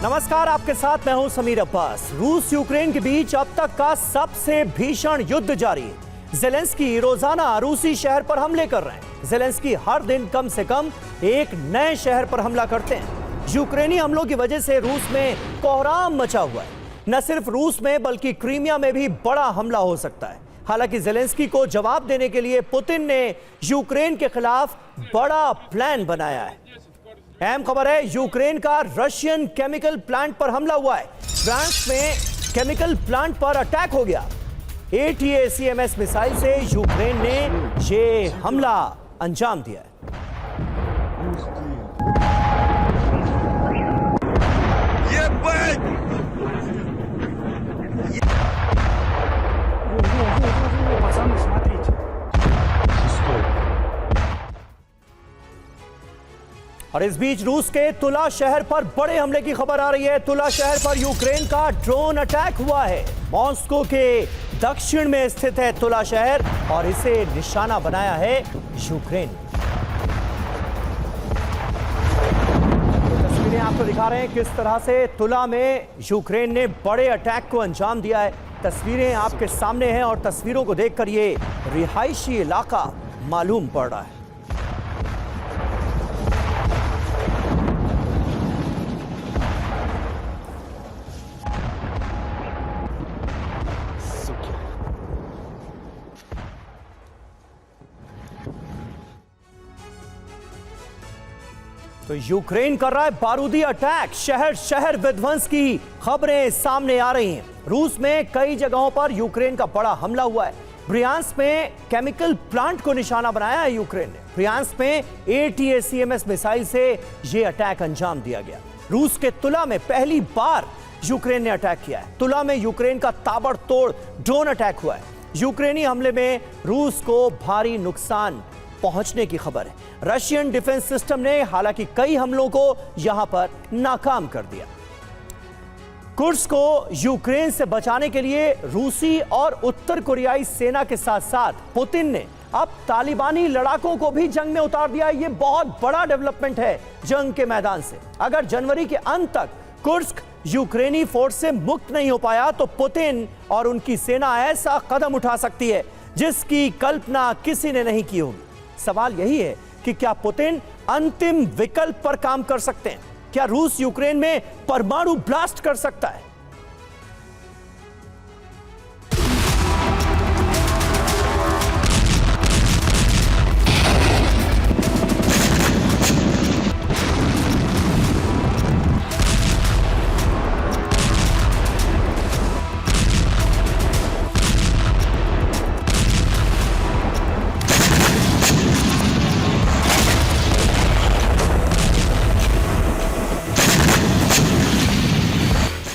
नमस्कार, आपके साथ मैं हूं समीर अब्बास। रूस यूक्रेन के बीच अब तक का सबसे भीषण युद्ध जारी है। ज़ेलेंस्की रोजाना रूसी शहर पर हमले कर रहे हैं। ज़ेलेंस्की हर दिन कम से कम एक नए शहर पर हमला करते हैं। यूक्रेनी हमलों की वजह से रूस में कोहराम मचा हुआ है। न सिर्फ रूस में बल्कि क्रीमिया में भी बड़ा हमला हो सकता है। हालांकि ज़ेलेंस्की को जवाब देने के लिए पुतिन ने यूक्रेन के खिलाफ बड़ा प्लान बनाया है। अहम खबर है, यूक्रेन का रशियन केमिकल प्लांट पर हमला हुआ है। फ्रांस में केमिकल प्लांट पर अटैक हो गया। ATACMS मिसाइल से यूक्रेन ने ये हमला अंजाम दिया है। और इस बीच रूस के तुला शहर पर बड़े हमले की खबर आ रही है। तुला शहर पर यूक्रेन का ड्रोन अटैक हुआ है। मॉस्को के दक्षिण में स्थित है तुला शहर और इसे निशाना बनाया है यूक्रेन। तस्वीरें आपको दिखा रहे हैं किस तरह से तुला में यूक्रेन ने बड़े अटैक को अंजाम दिया है। तस्वीरें आपके सामने हैं और तस्वीरों को देखकर ये रिहायशी इलाका मालूम पड़ रहा है। तो यूक्रेन कर रहा है बारूदी अटैक। शहर शहर विध्वंस की खबरें सामने आ रही हैं। रूस में कई जगहों पर यूक्रेन का बड़ा हमला हुआ है। ब्रियांस्क में केमिकल प्लांट को निशाना बनाया है यूक्रेन ने। ब्रियांस्क में ATACMS मिसाइल से यह अटैक अंजाम दिया गया। रूस के तुला में पहली बार यूक्रेन ने अटैक किया है। तुला में यूक्रेन का ताबड़तोड़ ड्रोन अटैक हुआ है। यूक्रेनी हमले में रूस को भारी नुकसान पहुंचने की खबर है। रशियन डिफेंस सिस्टम ने हालांकि कई हमलों को यहां पर नाकाम कर दिया। कुर्स्क को यूक्रेन से बचाने के लिए रूसी और उत्तर कोरियाई सेना के साथ साथ पुतिन ने अब तालिबानी लड़ाकों को भी जंग में उतार दिया। यह बहुत बड़ा डेवलपमेंट है जंग के मैदान से। अगर जनवरी के अंत तक कुर्स्क यूक्रेनी फोर्स से मुक्त नहीं हो पाया तो पुतिन और उनकी सेना ऐसा कदम उठा सकती है जिसकी कल्पना किसी ने नहीं की होगी। सवाल यही है कि क्या पुतिन अंतिम विकल्प पर काम कर सकते हैं? क्या रूस यूक्रेन में परमाणु ब्लास्ट कर सकता है?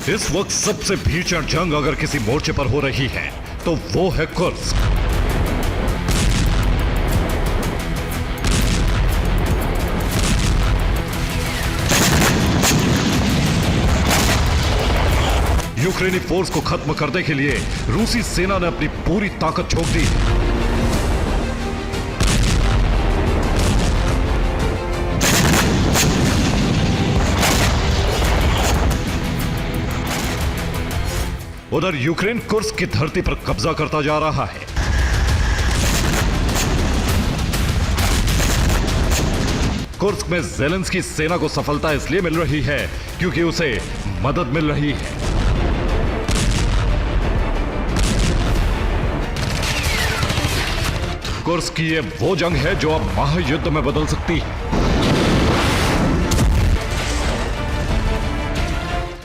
इस वक्त सबसे भीषण जंग अगर किसी मोर्चे पर हो रही है तो वो है कुर्स्क। यूक्रेनी फोर्स को खत्म करने के लिए रूसी सेना ने अपनी पूरी ताकत झोंक दी। उधर यूक्रेन कुर्स्क की धरती पर कब्जा करता जा रहा है। कुर्स्क में ज़ेलेंस्की सेना को सफलता इसलिए मिल रही है क्योंकि उसे मदद मिल रही है। कुर्स्क की यह वो जंग है जो अब महायुद्ध में बदल सकती है।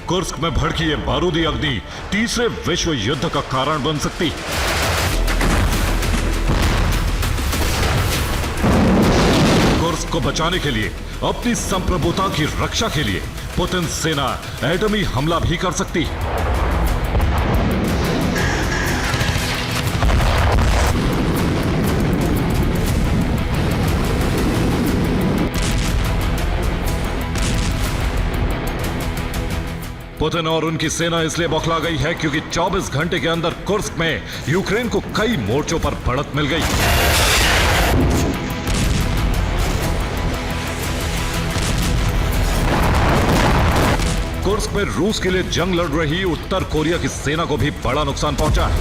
कुर्स्क में भड़की ये बारूदी अग्नि तीसरे विश्व युद्ध का कारण बन सकती है। कुर्स्क को बचाने के लिए, अपनी संप्रभुता की रक्षा के लिए पुतिन सेना एटमी हमला भी कर सकती है। पुतिन और उनकी सेना इसलिए बौखला गई है क्योंकि 24 घंटे के अंदर कुर्स्क में यूक्रेन को कई मोर्चों पर बढ़त मिल गई। कुर्स्क में रूस के लिए जंग लड़ रही उत्तर कोरिया की सेना को भी बड़ा नुकसान पहुंचा है।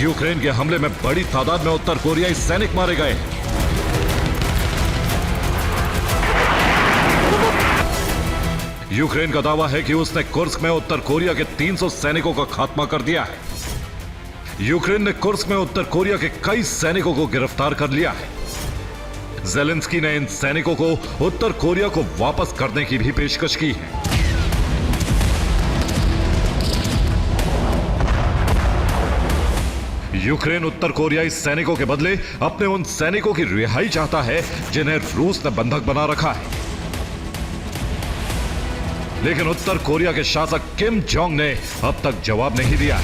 यूक्रेन के हमले में बड़ी तादाद में उत्तर कोरियाई सैनिक मारे गए। यूक्रेन का दावा है कि उसने कुर्स्क में उत्तर कोरिया के 300 सैनिकों का खात्मा कर दिया है। यूक्रेन ने कुर्स्क में उत्तर कोरिया के कई सैनिकों को गिरफ्तार कर लिया है। ज़ेलेंस्की ने इन सैनिकों को उत्तर कोरिया को वापस करने की भी पेशकश की है। यूक्रेन उत्तर कोरियाई सैनिकों के बदले अपने उन सैनिकों की रिहाई चाहता है जिन्हें रूस ने बंधक बना रखा है। लेकिन उत्तर कोरिया के शासक किम जोंग ने अब तक जवाब नहीं दिया।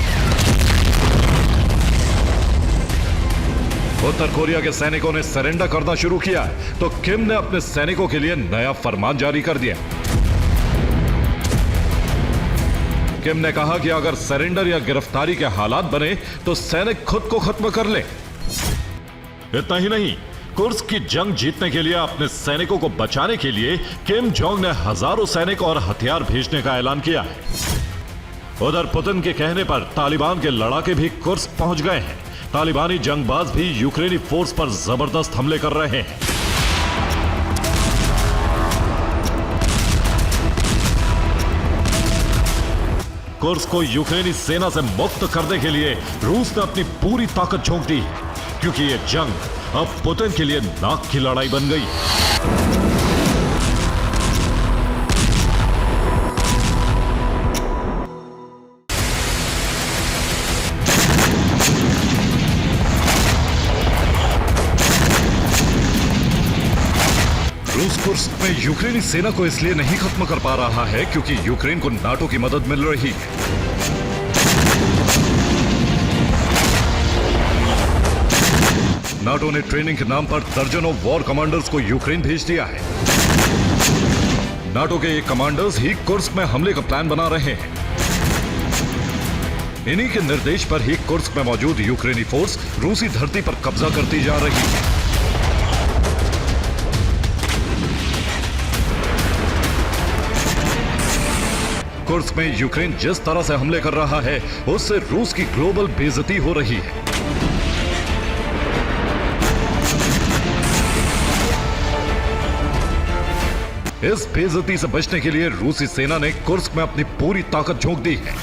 उत्तर कोरिया के सैनिकों ने सरेंडर करना शुरू किया तो किम ने अपने सैनिकों के लिए नया फरमान जारी कर दिया। किम ने कहा कि अगर सरेंडर या गिरफ्तारी के हालात बने तो सैनिक खुद को खत्म कर ले। इतना ही नहीं, कुर्स्क की जंग जीतने के लिए अपने सैनिकों को बचाने के लिए किम जोंग ने हजारों सैनिक और हथियार भेजने का ऐलान किया है। उधर पुतिन के कहने पर तालिबान के लड़ाके भी कुर्स्क पहुंच गए हैं। तालिबानी जंगबाज भी यूक्रेनी फोर्स पर जबरदस्त हमले कर रहे हैं। कुर्स्क को यूक्रेनी सेना से मुक्त करने के लिए रूस ने अपनी पूरी ताकत झोंक दी है, क्योंकि यह जंग अब पुतिन के लिए नाक की लड़ाई बन गई। रूस कुर्स्क में यूक्रेनी सेना को इसलिए नहीं खत्म कर पा रहा है क्योंकि यूक्रेन को नाटो की मदद मिल रही है। नाटो ने ट्रेनिंग के नाम पर दर्जनों वॉर कमांडर्स को यूक्रेन भेज दिया है। नाटो के ये कमांडर्स ही कुर्स्क में हमले का प्लान बना रहे हैं। इन्हीं के निर्देश पर ही कुर्स्क में मौजूद यूक्रेनी फोर्स रूसी धरती पर कब्जा करती जा रही है। कुर्स्क में यूक्रेन जिस तरह से हमले कर रहा है उससे रूस की ग्लोबल बेइज्जती हो रही है। इस बेइज्जती से बचने के लिए रूसी सेना ने कुर्स्क में अपनी पूरी ताकत झोंक दी है।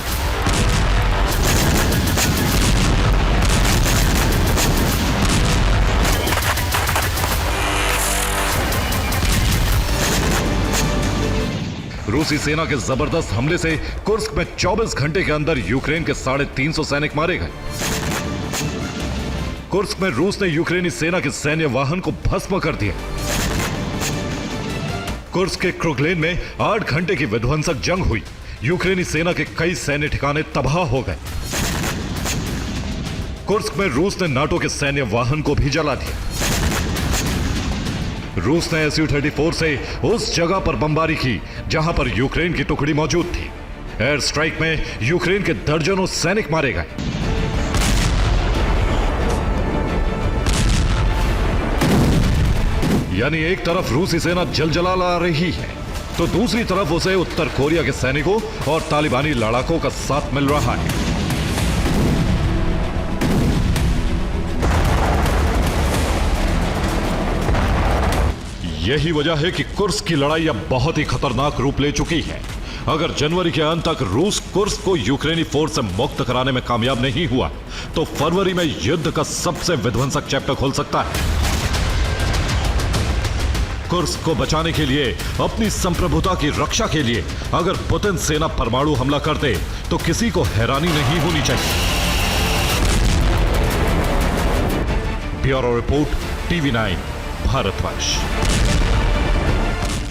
रूसी सेना के जबरदस्त हमले से कुर्स्क में 24 घंटे के अंदर यूक्रेन के 350 सैनिक मारे गए। कुर्स्क में रूस ने यूक्रेनी सेना के सैन्य वाहन को भस्म कर दिया। कुर्स्क के क्रुगलेन में 8 घंटे की विध्वंसक जंग हुई। यूक्रेनी सेना के कई सैन्य ठिकाने तबाह हो गए। कुर्स्क में रूस ने नाटो के सैन्य वाहन को भी जला दिया। रूस ने Su-34 से उस जगह पर बमबारी की जहां पर यूक्रेन की टुकड़ी मौजूद थी। एयर स्ट्राइक में यूक्रेन के दर्जनों सैनिक मारे गए। यानी एक तरफ रूसी सेना जलजला ला रही है तो दूसरी तरफ उसे उत्तर कोरिया के सैनिकों और तालिबानी लड़ाकों का साथ मिल रहा है। यही वजह है कि कुर्स्क की लड़ाई अब बहुत ही खतरनाक रूप ले चुकी है। अगर जनवरी के अंत तक रूस कुर्स्क को यूक्रेनी फोर्स से मुक्त कराने में कामयाब नहीं हुआ तो फरवरी में युद्ध का सबसे विध्वंसक चैप्टर खुल सकता है। कुर्स्क को बचाने के लिए, अपनी संप्रभुता की रक्षा के लिए अगर पुतिन सेना परमाणु हमला करते तो किसी को हैरानी नहीं होनी चाहिए। Bureau report, TV9 Bharatvarsh.